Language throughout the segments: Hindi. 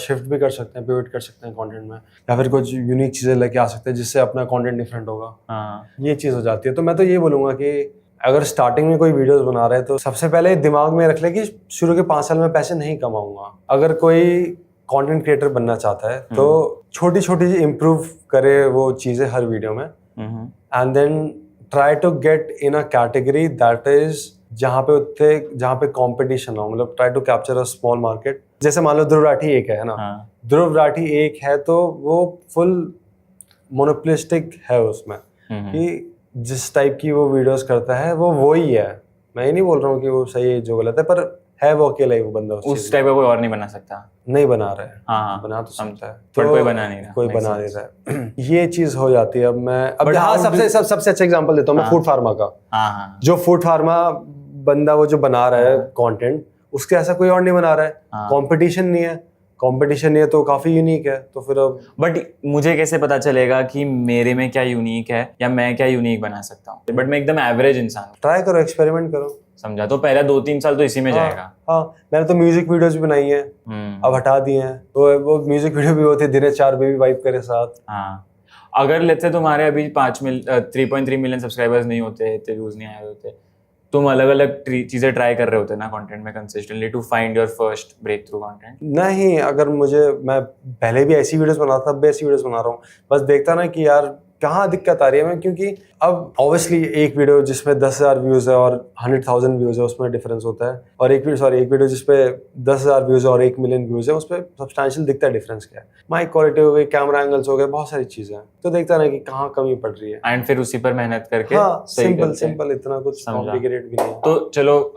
शिफ्ट भी कर सकते हैं, पिवट कर सकते हैं कंटेंट में, या फिर कुछ यूनिक चीज़ें लेके आ सकते हैं जिससे अपना कंटेंट डिफरेंट होगा। हाँ, ये चीज़ हो जाती है। तो मैं तो ये बोलूँगा कि अगर स्टार्टिंग में कोई वीडियोस बना रहा है तो सबसे पहले दिमाग में रख ले कि शुरू के 5 साल में पैसे नहीं कमाऊंगा। अगर कोई कंटेंट क्रिएटर बनना चाहता है तो छोटी छोटी इम्प्रूव करे वो चीज़ें हर वीडियो में, and then try to get in a category that is जहाँ पे कंपटीशन हो, मतलब try to capture a small market. जैसे मान लो ध्रुव राठी एक है ना, ध्रुव राठी एक है तो वो फुल मोनोपोलिस्टिक है उसमें कि जिस टाइप की वो वीडियोस करता है वो ही है। मैं ये नहीं बोल रहा हूँ कि वो सही है जो गलत है, पर है वो अकेला ही वो बंदा उस टाइप का कोई और नहीं बना सकता। नहीं बना रहा है। हाँ, बना तो सकता है तो कोई बना नहीं रहा, कोई बना नहीं रहा है। ये चीज हो जाती है। अब हाँ, सबसे अच्छा एग्जांपल देता हूँ मैं फूड फार्मा का। जो फूड फार्मा बंदा वो जो बना रहा है कंटेंट, उसके ऐसा कोई और नहीं बना रहा है। कंपटीशन नहीं है तो काफी यूनिक है। तो फिर अब बट मुझे कैसे पता चलेगा कि मेरे में क्या यूनिक है या मैं क्या यूनिक बना सकता हूँ? बट मैं एकदम एवरेज इंसान हूँ। ट्राई करो, एक्सपेरिमेंट करो। समझा? तो पहला 2-3 साल तो इसी में जाएगा। हाँ, मैंने तो म्यूजिक वीडियोस भी बनाई है, अब हटा दिए हैं। तो वो म्यूजिक वीडियो भी होते दिने 4 बेबी वाइप करे साथ। हाँ, अगर लेते से तुम्हारे अभी 3.3 मिलियन सब्सक्राइबर्स नहीं होते, इतने व्यूज नहीं आए होते, तुम अलग अलग चीजें ट्राई कर रहे होते ना कंटेंट में consistently to find your first breakthrough content? नहीं, अगर मैं पहले भी ऐसी वीडियोस बनाता था, अब भी ऐसी वीडियोस बना रहा हूँ। बस देखता ना कि यार कहाँ दिक्कत आ रही है मैं, क्योंकि अब ऑब्वियसली एक वीडियो जिसमें 10,000 व्यूज है और 100,000 व्यूज है उसमें डिफरेंस होता है, और एक वीडियो जिसपे 10,000 व्यूज है और 1 मिलियन व्यूज है उसपे सब्सटैंशियल दिखता है डिफरेंस क्या है। माइक क्वालिटी हो गई, कैमरा एंगल्स हो गए, बहुत सारी चीजें हैं। तो देखता ना कि कहाँ कमी पड़ रही है, एंड फिर उसी पर मेहनत करके सिंपल, इतना कुछ कॉम्प्लिकेटेड भी नहीं है। तो चलो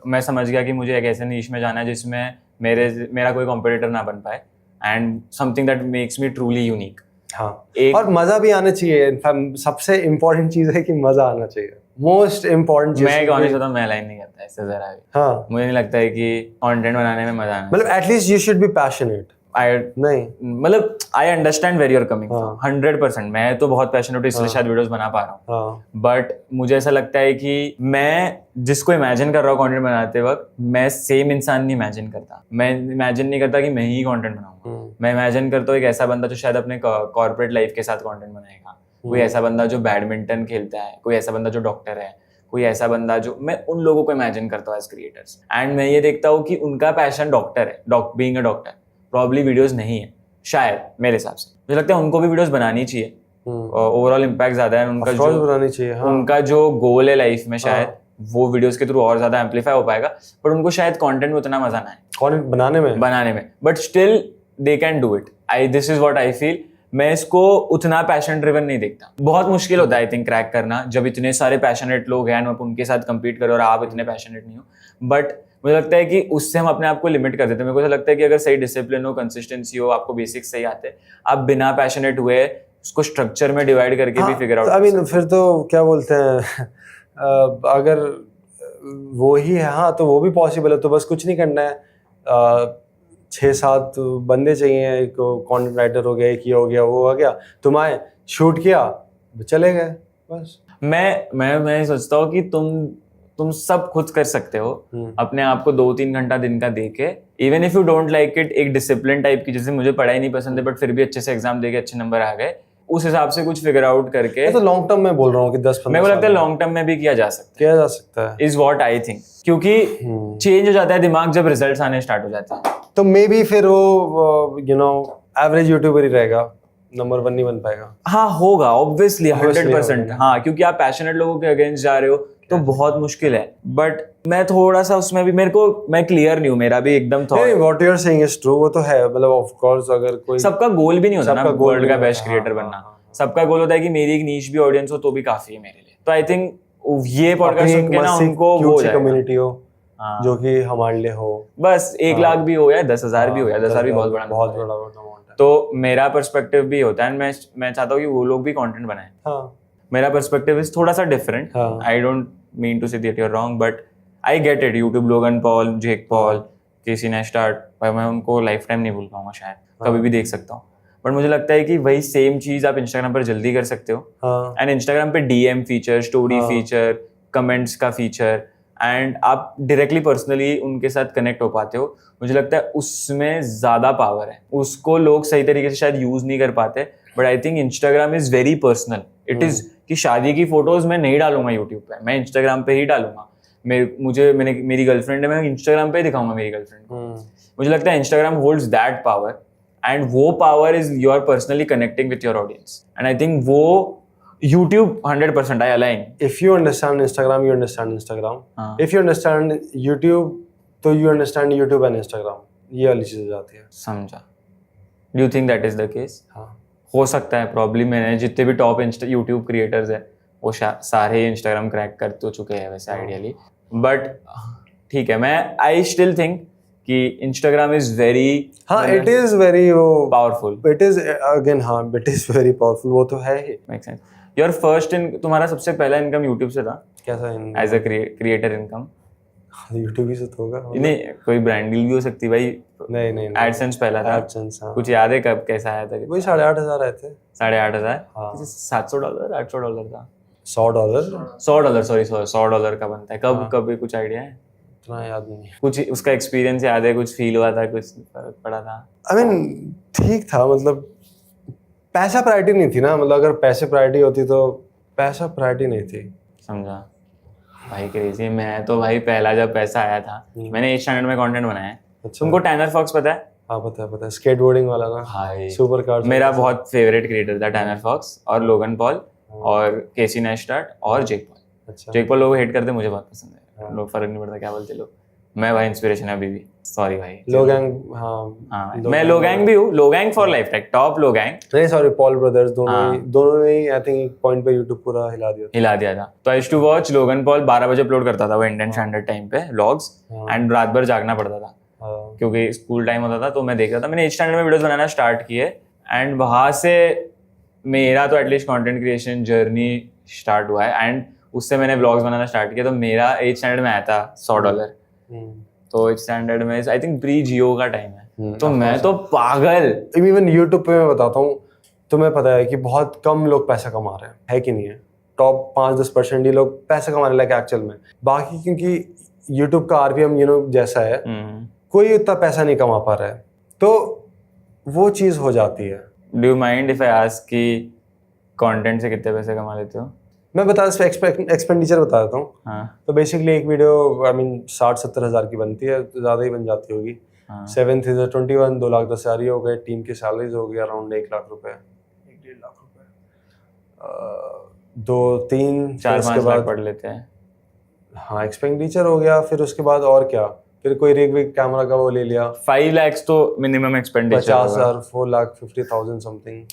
मैं समझ गया कि मुझे एक ऐसे नीश में जाना है जिसमें मेरा कोई कॉम्पिटिटर ना बन पाए, and something that makes me truly unique. हाँ, और मजा भी आना चाहिए। इनफैक्ट सबसे इम्पोर्टेंट चीज है कि मजा आना चाहिए, मोस्ट इम्पोर्टेंट चीज। मैं ऑनेस्ट होता हूं, मैं लाइन नहीं करता इससे जरा भी। हाँ, मुझे नहीं लगता है कि कंटेंट बनाने में मजा आना, मतलब at least you should be passionate. मतलब I understand where you are coming from 100%। मैं तो बहुत पैशनेट हूँ, इसलिए शायद वीडियोस बना पा रहा हूँ। बट मुझे ऐसा लगता है कि मैं जिसको इमेजिन कर रहा हूँ कंटेंट बनाते वक्त, मैं सेम इंसान नहीं इमेजिन करता। मैं इमेजिन नहीं करता कि मैं ही कंटेंट बनाऊंगा। मैं इमेजिन करता हूँ एक ऐसा बंदा जो शायद अपने कॉर्पोरेट लाइफ के साथ कंटेंट बनाएगा, कोई ऐसा बंदा जो बैडमिंटन खेलता है, कोई ऐसा बंदा जो डॉक्टर है, कोई ऐसा बंदा जो, मैं उन लोगों को इमेजिन करता हूँ एज क्रिएटर्स। एंड मैं ये देखता हूँ कि उनका पैशन डॉक्टर है, being a doctor, probably videos नहीं है शायद मेरे हिसाब से। मुझे लगता है उनको भी वीडियोस बनानी चाहिए, ओवरऑल इम्पैक्ट ज्यादा है उनका, जो बनानी चाहिए। हाँ। उनका जो गोल है लाइफ में, शायद वो वीडियोस के थ्रू और ज्यादा एम्पलीफाई हो पाएगा। पर उनको शायद कंटेंट में उतना मजा ना है, कंटेंट बनाने में, but still they can do it. This is what I feel. मैं इसको उतना पैशन ड्रिवन नहीं देखता। बहुत मुश्किल होता है आई थिंक क्रैक करना, जब इतने सारे पैशनेट लोग हैं और उनके साथ compete करो और आप इतने पैशनेट नहीं हो। बट मुझे लगता है कि उससे हम अपने आप को लिमिट कर देते हैं। मेरे को ऐसा लगता है कि अगर सही डिसिप्लिन हो, कंसिस्टेंसी हो, आपको बेसिक्स सही आते, आप बिना पैशनेट हुए उसको स्ट्रक्चर में डिवाइड करके भी फिगर आउट। आई मीन फिर तो क्या बोलते हैं, अगर वो ही है, हाँ, तो वो भी पॉसिबल है। तो बस कुछ नहीं करना है, 6-7 बंदे चाहिए, एक कंटेंट राइटर हो गया, एक ही हो गया, वो हो गया, तुम आए, शूट किया, चले गए, बस। मैं सोचता हूँ कि तुम सब खुद कर सकते हो। अपने आप को 2-3 घंटा दिन का देके, even if you don't like it, एक डिसिप्लिन टाइप की, जैसे मुझे पढ़ाई नहीं पसंद है बट फिर भी अच्छे से एग्जाम देके अच्छे नंबर आ गए, उस हिसाब से कुछ फिगर आउट करके। तो लॉन्ग टर्म में बोल रहा हूँ कि 10-15 मेरे को लगता है लॉन्ग टर्म में भी किया जा सकता है, इज व्हाट आई थिंक। क्योंकि चेंज हो जाता है दिमाग जब रिजल्ट्स आने स्टार्ट हो जाते हैं। तो मे बी फिर वो एवरेज यूट्यूबर ही रहेगा, नंबर 1 नहीं बन पाएगा। हाँ, होगा ऑब्वियसली 100%। हाँ, क्योंकि आप पैशनेट लोगों के अगेंस्ट जा रहे हो तो बहुत मुश्किल है। बट मैं थोड़ा सा उसमें भी, मैं क्लियर नहीं हूँ, मेरा भी एकदम thought. What you are saying is true, वो तो है। मतलब ऑफ कोर्स अगर कोई, सबका गोल भी नहीं होता ना वर्ल्ड का बेस्ट क्रिएटर बनना। सबका गोल होता है कि मेरी एक नीश भी ऑडियंस हो तो भी काफी है मेरे लिए। तो आई थिंक ये पॉडकास्ट सुन के ना उनको वो कम्युनिटी हो जो कि हमारे लिए हो, बस 1 लाख भी हो या 10,000 भी हो या 10,000 भी बहुत बड़ा अमाउंट है। तो मेरा पर्सपेक्टिव भी होता है, मैं चाहता हूँ कि वो लोग भी कंटेंट बनाएं। मेरा पर्सपेक्टिव इज थोड़ा सा different. I don't mean to say that you are wrong, but I get it. YouTube Logan Paul, Jake Paul, Casey Neistat, मैं उनको लाइफ टाइम नहीं भूल पाऊंगा, शायद कभी भी देख सकता हूँ। बट मुझे लगता है कि वही सेम चीज आप इंस्टाग्राम पर जल्दी कर सकते हो। एंड इंस्टाग्राम पे DM feature, story feature, comments का फीचर, एंड आप डायरेक्टली पर्सनली उनके साथ कनेक्ट हो पाते हो, मुझे लगता है उसमें ज्यादा पावर है। उसको लोग सही तरीके से शायद यूज नहीं कर पाते, but I think Instagram is very personal. It is कि शादी की फोटोज मैं नहीं डालूंगा यूट्यूब पे, मैं इंस्टाग्राम पे ही डालूंगा। मेरी गर्लफ्रेंड है, मैं इंस्टाग्राम पे ही दिखाऊंगा मेरी गर्लफ्रेंड को। मुझे लगता है Instagram holds that power, and वो power is you are personally connecting with your audience, and I think वो YouTube 100% I align. If you understand Instagram, you understand Instagram. हाँ. If you understand YouTube, तो you understand YouTube and Instagram. ये वाली चीज हो जाती है। समझा। Do you think that is the case? हाँ। हो सकता है, प्रॉब्ली मैंने जितने भी टॉप YouTube क्रिएटर्स है वो सारे इंस्टाग्राम क्रैक कर तो चुके हैं वैसे आइडियली, बट ठीक है, मैं आई स्टिल थिंक कि इंस्टाग्राम इज वेरी, हाँ it is very powerful, it is again, हाँ इट इज वेरी पावरफुल, वो तो है ही। Make sense. योर फर्स्ट तुम्हारा सबसे पहला इनकम यूट्यूब से था? कैसा as a creator income? YouTube ही से तो होगा। नहीं, कोई ब्रांड डील भी हो सकती भाई। नहीं एडसेंस पहला था। एडसेंस, हाँ। कुछ याद है कब कैसा आया था? वही 8,500 आए थे। 8,500? हाँ। $700 $800 था? $100 $100, सॉरी $100 का बनता है। कब कुछ आइडिया है? इतना याद नहीं। कुछ उसका एक्सपीरियंस याद है? कुछ फील हुआ था? कुछ फर्क पड़ा था? आई मीन ठीक था, मतलब पैसा प्रायोरिटी नहीं थी ना, मतलब अगर पैसे प्रायोरिटी होती तो पैसा प्रायोरिटी नहीं थी। समझा भाई, क्रेजी। मैं तो भाई पहला जब पैसा आया था मैंने 8 स्टैंडर्ड में कंटेंट बनाया है। अच्छा। तुमको टैनर फॉक्स पता है? हाँ पता है, स्केटबोर्डिंग वाला ना। भाई सुपर कार। मेरा बहुत फेवरेट क्रिएटर था टैनर फॉक्स और लोगन पॉल और केसी नेस्टार्ट और जेक पॉल। अच्छा। जेक पॉल लोग हेट करते, मुझे बहुत पसंद है। लोग फर्क नहीं पड़ता क्या बोलते लोग, मैं भाई इंस्पिरेशन है अभी भी। सॉरी भाई। लोगैंग, हाँ मैं लोगैंग भी हूँ, Logang for life, like top Logang. नहीं सॉरी, पॉल ब्रदर्स, दोनों ने आई थिंक एक पॉइंट पे YouTube पूरा हिला दिया था। तो I used to watch Logan Paul, 12 बजे अपलोड करता था वो इंडियन स्टैंडर्ड टाइम पे व्लॉग्स, एंड रात भर जागना पड़ता था क्योंकि स्कूल टाइम होता था। तो मैं देख रहा था, मैंने 8 स्टैंडर्ड में वीडियोस बनाना स्टार्ट किए, एंड वहां से मेरा तो at least content creation journey start हुआ है। एंड उससे मैंने व्लॉग्स बनाना स्टार्ट किया, तो मेरा 8 स्टैंडर्ड में आया था $100। तो 8 स्टैंडर्ड में आई थिंक प्री जियो का टाइम है। तो मैं तो पागल। इवन यूट्यूब पे मैं बताता हूँ, तुम्हें पता है कि बहुत कम लोग पैसा कमा रहे हैं, है कि नहीं है? टॉप 5-10% ही लोग पैसा कमाने लगे एक्चुअल में। बाकी क्योंकि यूट्यूब का आरपीएम जैसा है, कोई इतना पैसा नहीं कमा पा रहा है, तो वो चीज हो जाती है। Do you mind if I ask कि कंटेंट से कितने पैसे कमा लेते हो? मैं बता एक्सपेंडिचर बता देता हूँ। हाँ। तो बेसिकली एक वीडियो आई मीन 60-70 हज़ार की बनती है, तो ज़्यादा ही बन जाती होगी। 7 × 21 2,10,000 हो गए। टीम की सैलरीज हो गई अराउंड 1 लाख रुपए, 1-1.5 लाख रुपए, 2-3-4 लाख पढ़ लेते हैं। हाँ, एक्सपेंडिचर हो गया। फिर उसके बाद और क्या, फिर कोई रिग विग कैमरा का वो ले लिया। 5 लाख तो मिनिमम एक्सपेंडिचर, 50,000, 4,50,000 समथिंग।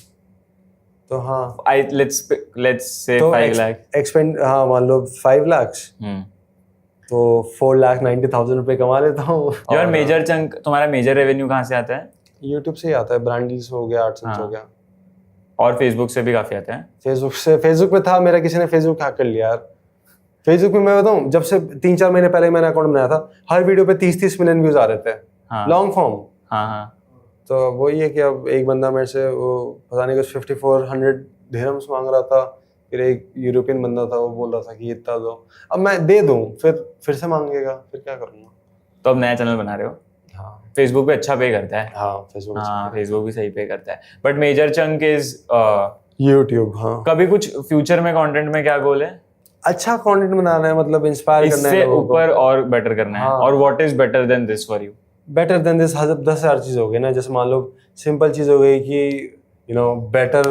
तो हाँ, लेट्स से तो 5 लाख एक्सपेंड, हाँ मान लो 5 लाख, तो 4,90,000 रुपए कमा लेता हूँ। योर मेजर चंक, तुम्हारा मेजर रेवेन्यू कहाँ से आता है? यूट्यूब से ही आता है, ब्रांड डील्स हो गया, एडसेंस हो गया, और फेसबुक से भी काफी आता है। फेसबुक में था मेरा, किसी ने फेसबुक हैक कर लिया यार। फेसबुक में मैं बताऊँ, जब से 3-4 महीने पहले मैंने अकाउंट बनाया था, हर वीडियो पे 30-30 मिलियन व्यूज आ रहे थे, लॉन्ग फॉर्म। हाँ। तो वही है कि अब एक बंदा मेरे से वो पता नहीं कुछ 5400 दिरहम्स मांग रहा था, फिर एक यूरोपियन बंदा था, वो बोल रहा था कि इतना दो। अब मैं दे दूं, फिर से मांगेगा, फिर क्या करूंगा? तो अब नया चैनल बना रहे हो? हाँ। फेसबुक पे अच्छा पे करता है। हाँ, फेसबुक भी सही पे करता है, but major chunk is YouTube. हाँ। कभी कुछ फ्यूचर में कंटेंट में क्या गोल है? अच्छा कंटेंट बनाना है, मतलब इंस्पायर करना है, इससे ऊपर और बेटर करना है। और what is better than this for you? Better than this 10,000 चीज हो गई ना। जैसे मान लो सिंपल चीज हो गई कि बेटर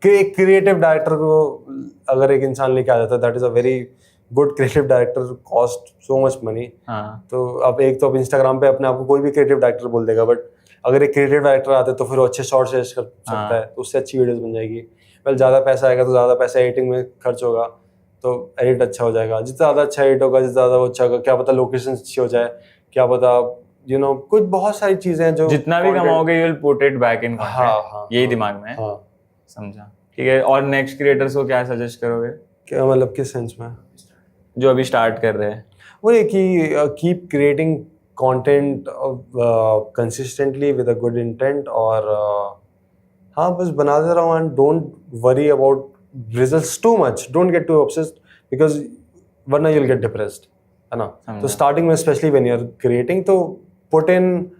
क्रिएटिव डायरेक्टर को अगर एक इंसान लेके आ जाता है, that is a very good creative director, cost so much money. तो अब एक तो अब इंस्टाग्राम पे अपने आप को कोई भी क्रिएटिव डायरेक्टर बोल देगा, बट अगर एक क्रिएटिव डायरेक्टर आते तो फिर वो अच्छे शॉर्ट सजेस्ट कर सकता है, तो उससे अच्छी वीडियोस बन जाएगी। वेल ज़्यादा पैसा आएगा तो ज़्यादा पैसा एडिटिंग में खर्च होगा, तो एडिट अच्छा हो जाएगा। जितना ज़्यादा अच्छा एडिट होगा, जितना ज़्यादा वो अच्छा होगा, क्या पता लोकेशन अच्छी हो जाए, क्या पता कुछ बहुत सारी चीजें हैं जो जितना भी कमाओगे you will put it back in content. हाँ, यही दिमाग में है। समझा, ठीक है। और नेक्स्ट क्रिएटर्स को क्या सजेस्ट करोगे? क्या मतलब, किस सेंस में? जो अभी स्टार्ट कर रहे हैं। वो ये कि keep creating content consistently with a good intent, और हाँ बस बनाते रहो, and don't worry about results too much, don't get too obsessed, because वरना यू विल गेट डिप्रेस्ड। है ना। तो समझा। स्टार्टिंग में specially when you are creating तो पुट इन